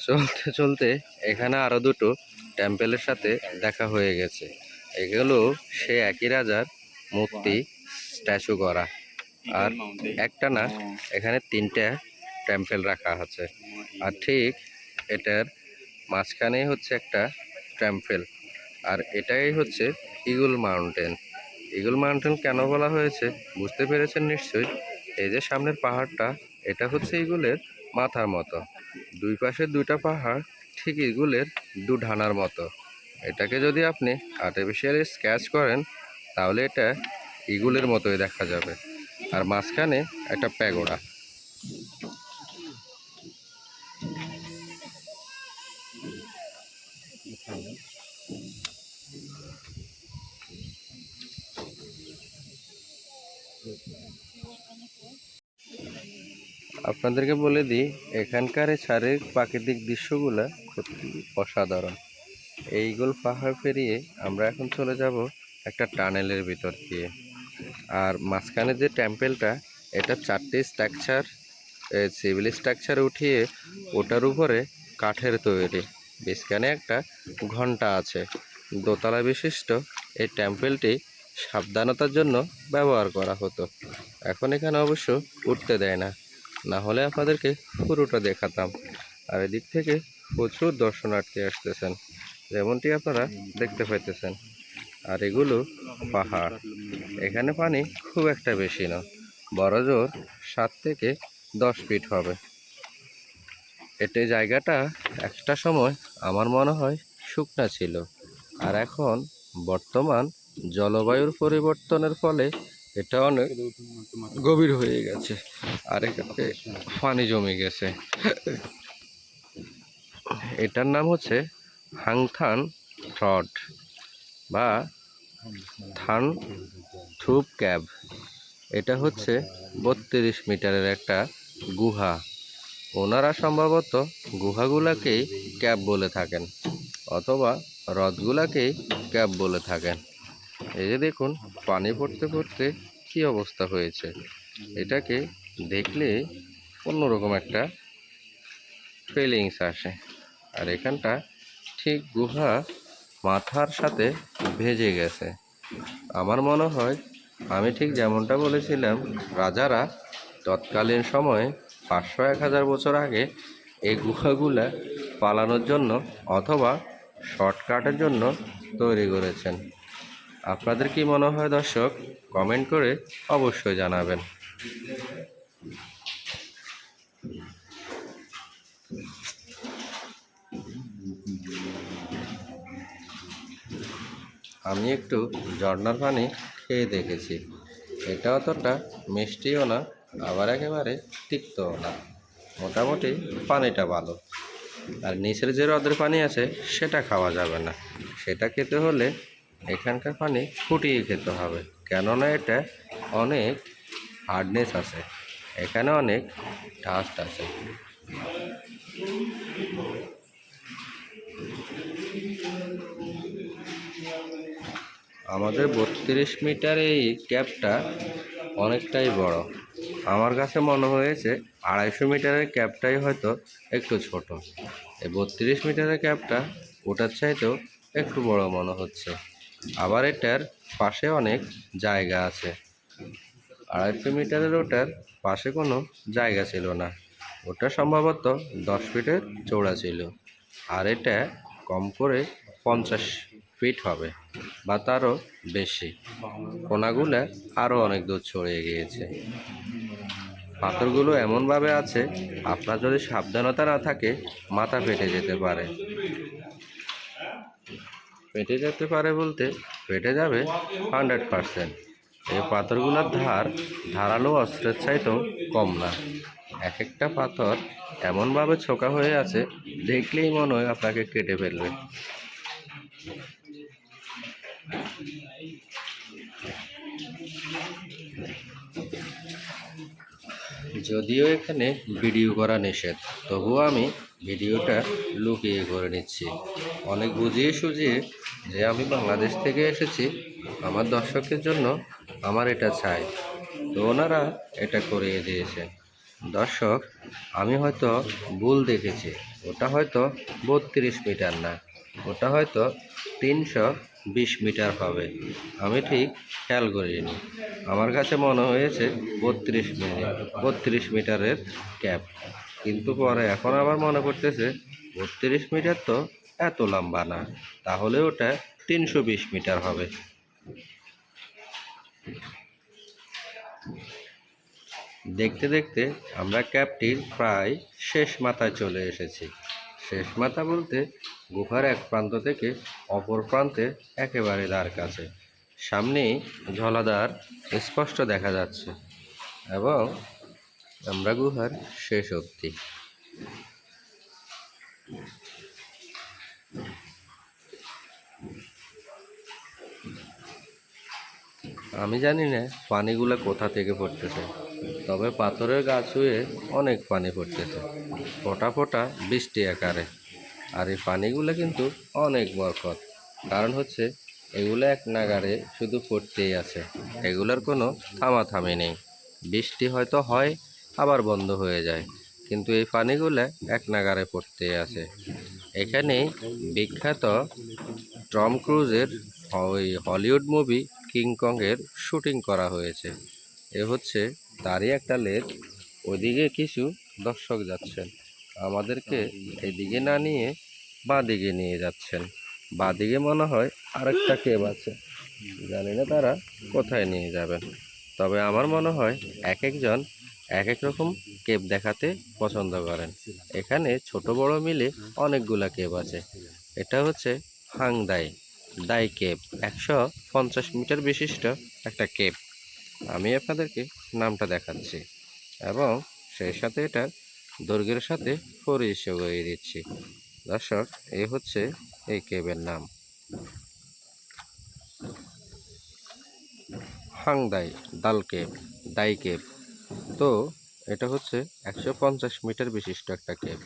চলতে চলতে এখানে আরো দুটো টেম্পেলের সাথে দেখা হয়ে গেছে। এগুলো সে একই রাজার মূর্তি স্ট্যাচু করা। আর একটা না, এখানে তিনটা টেম্পেল রাখা আছে। আর ঠিক এটার মাঝখানেই হচ্ছে একটা টেম্পেল। আর এটাই হচ্ছে ইগল মাউন্টেন। ইগল মাউন্টেন কেন বলা হয়েছে বুঝতে পেরেছেন নিশ্চয়ই। এই যে সামনের পাহাড়টা, এটা হচ্ছে ইগলের মাথার মতো। দুই পাশে দুইটা পাহাড় ঠিক ইগলের দু ঢানার মতো। এটাকে যদি আপনি আর্টিফিশিয়ালি স্কেচ করেন তাহলে এটা ইগলের মতোই দেখা যাবে। আর মাঝখানে একটা প্যাগোডা। আপনাদেরকে বলে দিই, এখানকার এই শারীরিক প্রাকৃতিক দৃশ্যগুলো সত্যি অসাধারণ। এই ইগল পাহাড় পেরিয়ে আমরা এখন চলে যাব একটা টানেলের ভিতর দিয়ে। আর মাঝখানে যে টেম্পেলটা, এটা চারটি স্ট্রাকচার, সিভিল স্ট্রাকচার উঠিয়ে ওটার উপরে কাঠের তৈরি। মাঝখানে একটা ঘন্টা আছে। দোতলা বিশিষ্ট এই টেম্পেলটি সাবধানতার জন্য ব্যবহার করা হতো। এখন এখানে অবশ্য উঠতে দেয় না, না হলে আপনাদেরকে পুরোটা দেখাতাম। আর এদিক থেকে প্রচুর দর্শনার্থী আসতেছেন, যেমনটি আপনারা দেখতে পাইতেছেন। আর এগুলো পাহাড়। এখানে পানি খুব একটা বেশি না, বড় জোর 7 থেকে 10 ফিট হবে। এতে জায়গাটা একটা সময় আমার মনে হয় শুকনা ছিল, আর এখন বর্তমান জলবায়ুর পরিবর্তনের ফলে এটা অনেক গভীর হয়ে গেছে। আর এখানে পানি জমে গেছে। এটার নাম হচ্ছে হাংথান হ্রদ বা থান থুপ ক্যাব। এটা হচ্ছে 32 মিটারের একটা গুহা। ওনারা সম্ভবত গুহাগুলাকেই ক্যাব বলে থাকেন, অথবা হ্রদগুলাকেই ক্যাব বলে থাকেন। এই যে দেখুন, পানি পড়তে পড়তে কি অবস্থা হয়েছে। এটাকে দেখলে অন্যরকম একটা ফিলিংস আসে। আর এখানটা ঠিক গুহা মাথার সাথে ভেজে গেছে। আমার মনে হয় আমি ঠিক যেমনটা বলেছিলাম, রাজারা তৎকালীন সময়ে 500-1000 বছর আগে এই গুহাগুলা পালানোর জন্য অথবা শর্টকাটের জন্য তৈরি করেছেন। আপনাদের কি মনে হয় দর্শক? কমেন্ট করে অবশ্যই জানাবেন। আমি একটু ঝর্ণার পানি খেয়ে দেখেছি। এটা অতটা মিষ্টিও না, আবার একেবারে তিক্তও না, মোটামুটি পানিটা ভালো। আর নিচের যে হ্রদের পানি আছে সেটা খাওয়া যাবে না। সেটা খেতে হলে এখানকার পানি ফুটিয়ে খেতে হবে, কেননা এটা অনেক হার্ডনেস আছে, এখানে অনেক ডাস্ট আছে। আমাদের 32 মিটার এই ক্যাবটা অনেকটাই বড়। আমার কাছে মনে হয়েছে 250 মিটারের ক্যাবটাই হয়তো একটু ছোট। এই 32 মিটারের ক্যাবটা ওটার চাইতেও একটু বড় মনে হচ্ছে। আবার এটার পাশে অনেক জায়গা আছে। 250 মিটারের ওটার পাশে কোনো জায়গা ছিল না, ওটা সম্ভবত 10 ফিটের চওড়া ছিল। আর এটা কম করে 50 ফিট হবে বা তারও বেশি। কোনাগুলো আরও অনেক দূর ছড়িয়ে গিয়েছে। পাথরগুলো এমনভাবে আছে, আপনার যদি সাবধানতা না থাকে মাথা ফেটে যেতে পারে। ফেটে যেতে পারে বলতে ফেটে যাবে 100%। এই পাথরগুলোর ধারালো অস্ত্রের চাইতেও কম না। এক একটা পাথর এমনভাবে ছোকা হয়ে আছে, দেখলেই মনে হয় আপনাকে কেটে ফেলবে। যদিও এখানে ভিডিও করা নিষেধ, তবুও আমি ভিডিওটা লুকিয়ে করে নিচ্ছি, অনেক বুঝিয়ে সুঝিয়ে যে আমি বাংলাদেশ থেকে এসেছি, আমার দর্শকের জন্য আমার এটা চাই। তো ওনারা এটা করিয়ে দিয়েছে। দর্শক, আমি হয়তো ভুল দেখেছি, ওটা হয়তো 32 মিটার না, ওটা হয়তো 320 মিটার হবে। আমি ঠিক খেয়াল করিনি, আমার কাছে মনে হয়েছে 32 মিটারের ক্যাপ, কিন্তু পরে এখন আবার মনে করতেছে 32 মিটার তো এত লম্বা না, তাহলে ওটা 320 মিটার হবে। দেখতে দেখতে আমরা ক্যাপটির প্রায় শেষ মাথায় চলে এসেছি। শেষ মাথা বলতে গুহার এক প্রান্ত থেকে অপর প্রান্তে একেবারে দ্বার কাছে। সামনেই জলাধার স্পষ্ট দেখা যাচ্ছে এবং আমরা গুহার শেষ অবধি। আমি জানি না পানিগুলো কোথা থেকে পড়তেছে, তবে পাথরের গা ছুঁয়ে অনেক পানি পড়তেছে, ফোঁটা ফোঁটা বৃষ্টি আকারে। আর এই পানিগুলো কিন্তু অনেক বরকত, কারণ হচ্ছে এগুলো এক নাগারে শুধু পড়তেই আছে, এগুলোর কোনো থামাথামি নেই। বৃষ্টি হয়তো হয় আবার বন্ধ হয়ে যায়, কিন্তু এই পানিগুলো এক নাগারে পড়তেই আছে। এখানে বিখ্যাত টম ক্রুজের ওই হলিউড মুভি কিংকংয়ের শুটিং করা হয়েছে। এ হচ্ছে তারই একটা লেক। ওইদিকে কিছু দর্শক যাচ্ছেন, আমাদেরকে এদিকে না নিয়ে বাঁ দিকে নিয়ে যাচ্ছেন। বাঁ দিকে মনে হয় আরেকটা কেভ আছে, জানি না তারা কোথায় নিয়ে যাবেন। তবে আমার মনে হয় এক একজন এক এক রকম কেভ দেখাতে পছন্দ করেন। এখানে ছোট বড় মিলে অনেকগুলা কেভ আছে। এটা হচ্ছে হাংদাই দাই কেভ, 150 মিটার বিশিষ্ট একটা কেভ। আমি আপনাদেরকে নামটা দেখাচ্ছি এবং সেই সাথে এটার দৈর্ঘ্যের সাথে পরিচয় করিয়ে দিচ্ছি। দর্শক, এই হচ্ছে এই কেভের নাম, হাংদাই দাল কেভ, দাই কেভ। তো এটা হচ্ছে 150 মিটার বিশিষ্ট একটা কেভ।